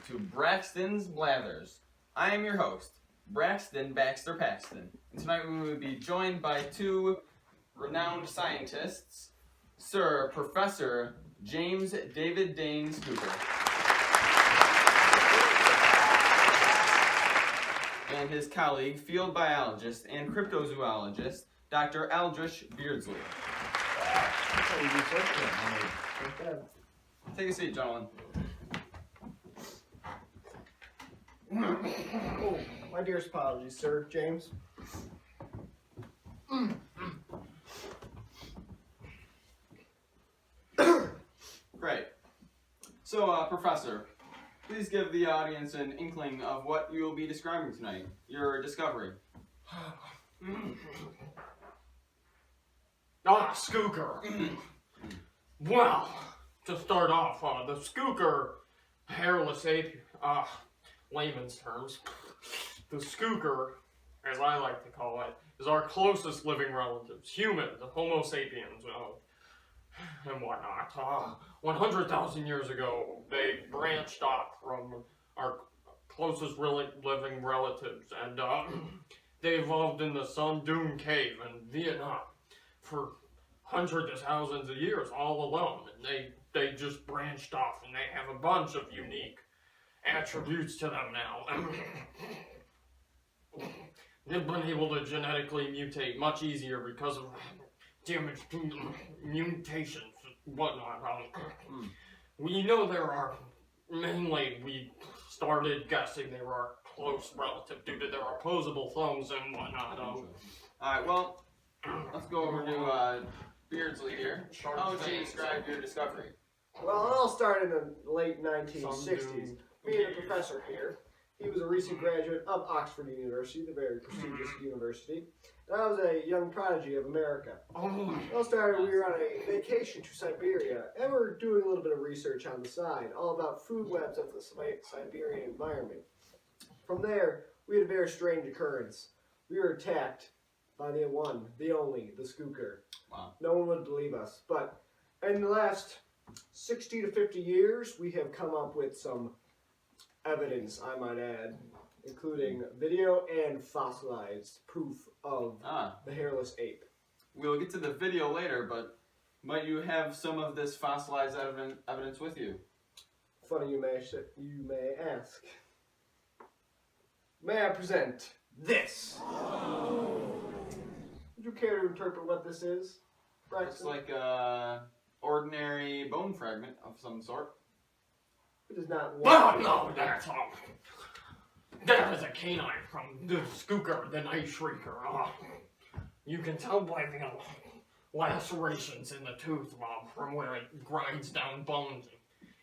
to Braxton's Blathers. I am your host, Braxton Baxter Paxton, and tonight we will be joined by two renowned scientists, Sir Professor James D.D. Scuker and his colleague, field biologist and cryptozoologist, Dr. Aldrich Beardsley. Take a seat, gentlemen. Oh, my dearest apologies, sir. James. Great. So, Professor, please give the audience an inkling of what you will be describing tonight, your discovery. Scuker. Well, to start off, the Scuker, Hairless Ape, layman's terms, the Scuker, as I like to call it, is our closest living relatives, humans, the Homo sapiens, and whatnot. 100,000 years ago, they branched off from our closest living relatives, and they evolved in the Sun Dune Cave in Vietnam for hundreds of thousands of years, all alone, and they just branched off, and they have a bunch of unique attributes to them now. They've been able to genetically mutate much easier because of damage to mutations and whatnot. We know there are, mainly we started guessing they were our close relative due to their opposable thumbs and whatnot. Alright, well, let's go over to Beardsley here. How would you describe your discovery? Well, it all started in the late 1960s. Me and the professor here, he was a recent graduate of Oxford University, the very prestigious university. And I was a young prodigy of America. It all started, we were on a vacation to Siberia, and we were doing a little bit of research on the side, all about food webs of the Siberian environment. From there, we had a very strange occurrence. We were attacked by the one, the only, the Scuker. Wow. No one would believe us. But in the last 60 to 50 years, we have come up with some evidence, I might add, including video and fossilized proof of the hairless ape. We'll get to the video later, but might you have some of this fossilized evidence with you? Funny you may ask. May I present this? Would you care to interpret what this is, Braxton? Looks like a ordinary bone fragment of some sort. It is not Oh, no, that is a canine from the Scuker, the night-shreeker. You can tell by the lacerations in the tooth, from where it grinds down bones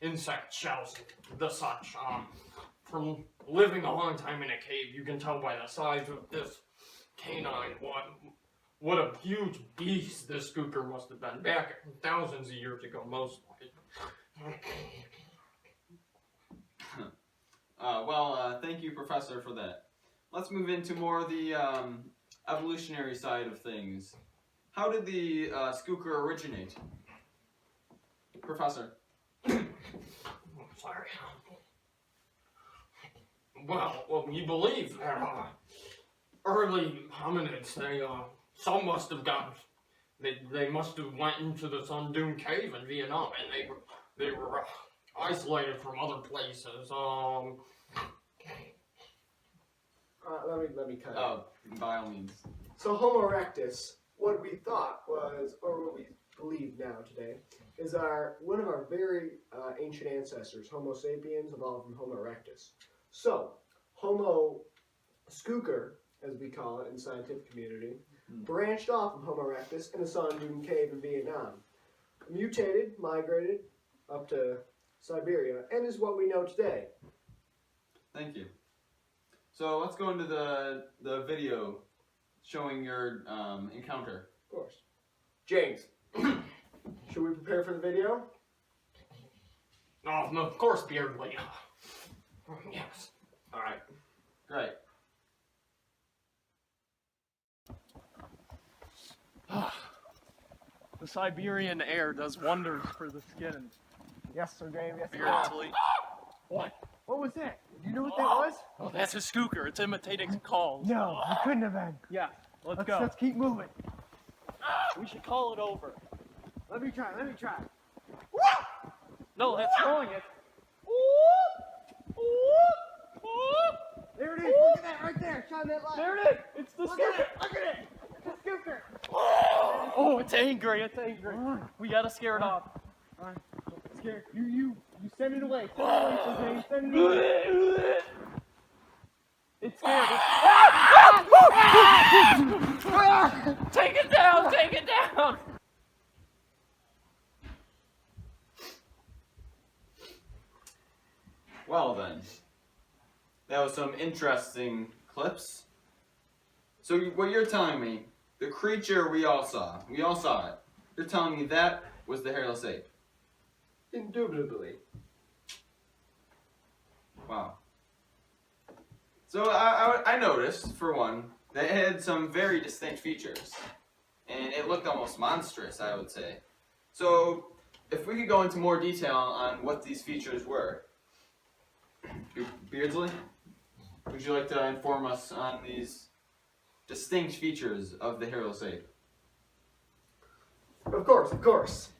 and insect shells and the such. From living a long time in a cave, you can tell by the size of this canine what a huge beast this Scuker must have been back thousands of years ago, most likely. Thank you, Professor, for that. Let's move into more of the evolutionary side of things. How did the Scuker originate? Professor. Sorry. Well, we believe that early hominids, some must have gotten, they must have went into the Sun Dune Cave in Vietnam, and they were isolated from other places. Let me cut it. By all means. So Homo erectus, what we thought was, or what we believe now today, is one of our very ancient ancestors, Homo sapiens, evolved from Homo erectus. So, Homo Scuker, as we call it in the scientific community, branched off of Homo erectus in the Sun Dune Cave in Vietnam, mutated, migrated up to Siberia, and is what we know today. Thank you. So let's go into the video showing your encounter. Of course. James, should we prepare for the video? Of course, Beardsley. Yes. Alright. Great. The Siberian air does wonders for the skin. Yes, Sir James. Yes, Beardsley. What? What was that? Do you know what that was? Oh, that's a Scuker. It's imitating calls. No, it couldn't have been. Yeah, let's go. Let's keep moving. We should call it over. Let me try. No, that's throwing it. There it is. Look at that right there. Shine that light. There it is. It's the Look Scuker. at it. Look at it. It's a Scuker. Oh, it's angry. It's angry. We gotta scare it off. All right. Scared. You send it away. Send it away, Jose. Send it away. It's scared. Take it down. Take it down. Well then, that was some interesting clips. So what you're telling me, the creature we all saw it. You're telling me that was the hairless ape. Indubitably. Wow. So I noticed, for one, that it had some very distinct features. And it looked almost monstrous, I would say. So, if we could go into more detail on what these features were. Beardsley, would you like to inform us on these distinct features of the hairless ape? Of course.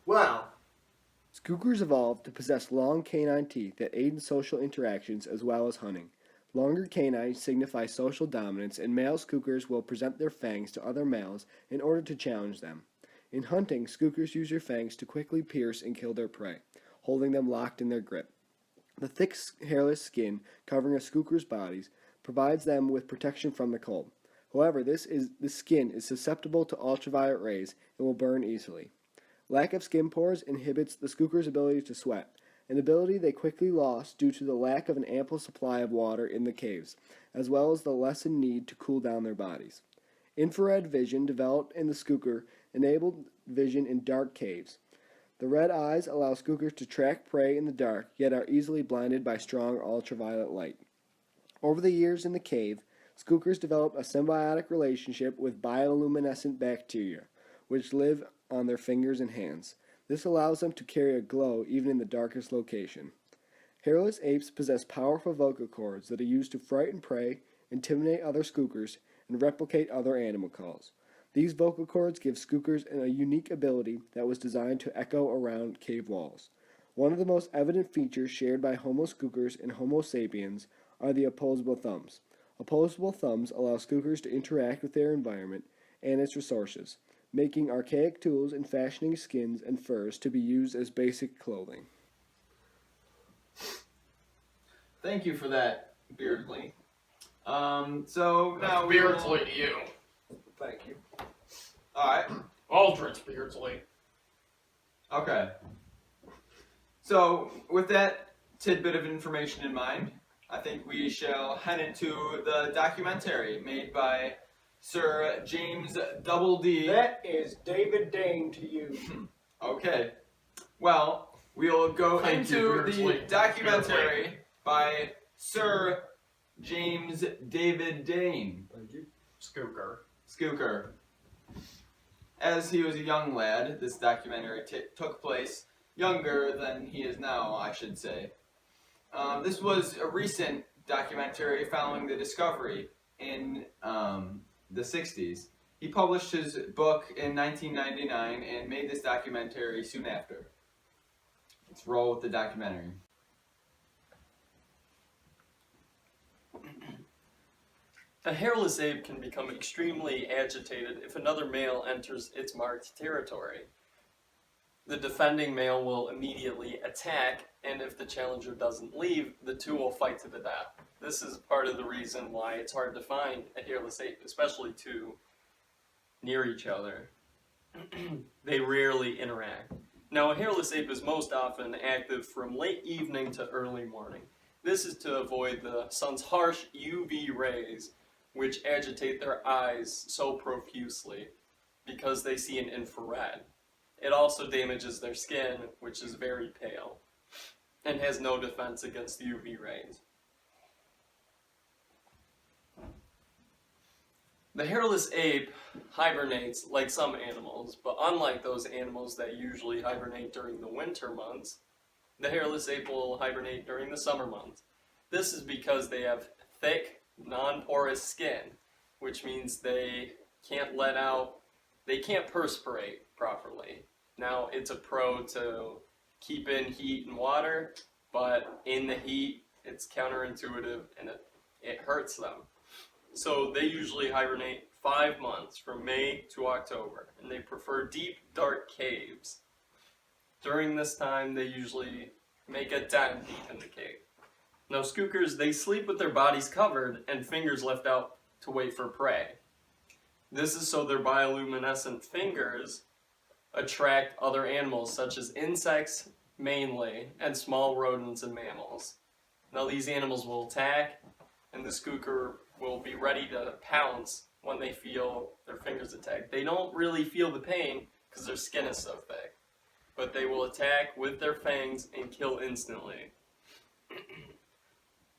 Well, Scookers evolved to possess long canine teeth that aid in social interactions as well as hunting. Longer canines signify social dominance, and male Scookers will present their fangs to other males in order to challenge them. In hunting, Scookers use their fangs to quickly pierce and kill their prey, holding them locked in their grip. The thick, hairless skin covering a Scooker's bodies provides them with protection from the cold. However, the skin is susceptible to ultraviolet rays and will burn easily. Lack of skin pores inhibits the Scooker's ability to sweat, an ability they quickly lost due to the lack of an ample supply of water in the caves, as well as the lessened need to cool down their bodies. Infrared vision developed in the Scuker enabled vision in dark caves. The red eyes allow Scookers to track prey in the dark, yet are easily blinded by strong ultraviolet light. Over the years in the cave, Scookers developed a symbiotic relationship with bioluminescent bacteria, which live on their fingers and hands. This allows them to carry a glow even in the darkest location. Hairless apes possess powerful vocal cords that are used to frighten prey, intimidate other Scookers, and replicate other animal calls. These vocal cords give Scookers a unique ability that was designed to echo around cave walls. One of the most evident features shared by Homo Scookers and Homo sapiens are the opposable thumbs. Opposable thumbs allow Scookers to interact with their environment and its resources, making archaic tools and fashioning skins and furs to be used as basic clothing. Thank you for that, Beardsley. So now That's Beardsley to you. Thank you. Alright. Aldrich Beardsley. Okay. So, with that tidbit of information in mind, I think we shall head into the documentary made by Sir James D.D. That is David Dane to you. Okay. Well, we'll go Thank you, into Beardsley. the documentary by Sir James David Dane. Thank you. Scuker. As he was a young lad, this documentary took place younger than he is now, I should say. This was a recent documentary following the discovery in the 60s. He published his book in 1999 and made this documentary soon after. Let's roll with the documentary. A hairless ape can become extremely agitated if another male enters its marked territory. The defending male will immediately attack, and if the challenger doesn't leave, the two will fight to the death. This is part of the reason why it's hard to find a hairless ape, especially two near each other. They rarely interact. Now, a hairless ape is most often active from late evening to early morning. This is to avoid the sun's harsh UV rays, which agitate their eyes so profusely because they see in infrared. It also damages their skin, which is very pale, and has no defense against UV rays. The hairless ape hibernates like some animals, but unlike those animals that usually hibernate during the winter months, the hairless ape will hibernate during the summer months. This is because they have thick, non-porous skin, which means they can't perspirate properly. Now, it's a pro to keep in heat and water, but in the heat, it's counterintuitive and it hurts them. So they usually hibernate 5 months, from May to October, and they prefer deep, dark caves. During this time, they usually make a den deep in the cave. Now, Scookers, they sleep with their bodies covered and fingers left out to wait for prey. This is so their bioluminescent fingers attract other animals, such as insects, mainly, and small rodents and mammals. Now, these animals will attack, and the Scuker will be ready to pounce when they feel their fingers attack. They don't really feel the pain because their skin is so thick, but they will attack with their fangs and kill instantly.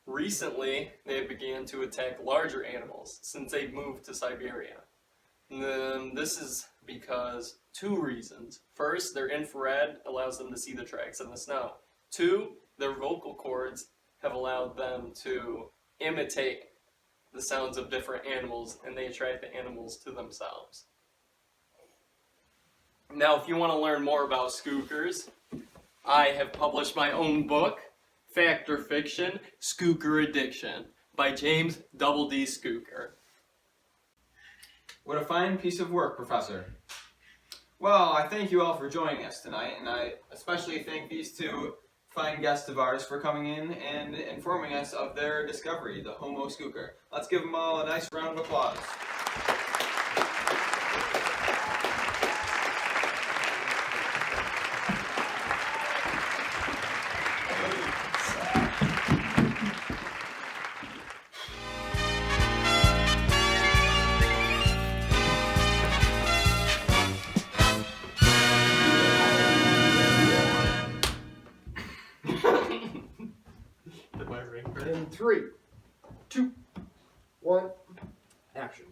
Recently, they began to attack larger animals since they've moved to Siberia. And this is because 2 reasons. First, their infrared allows them to see the tracks in the snow. 2, their vocal cords have allowed them to imitate the sounds of different animals, and they attract the animals to themselves. Now, if you want to learn more about Scookers, I have published my own book, Fact or Fiction, Scuker Addiction, by James D.D. Scuker. What a fine piece of work, Professor. Well, I thank you all for joining us tonight, and I especially thank these 2 fine guests of ours for coming in and informing us of their discovery, the Homo Scuker. Let's give them all a nice round of applause. In 3, 2, 1, action.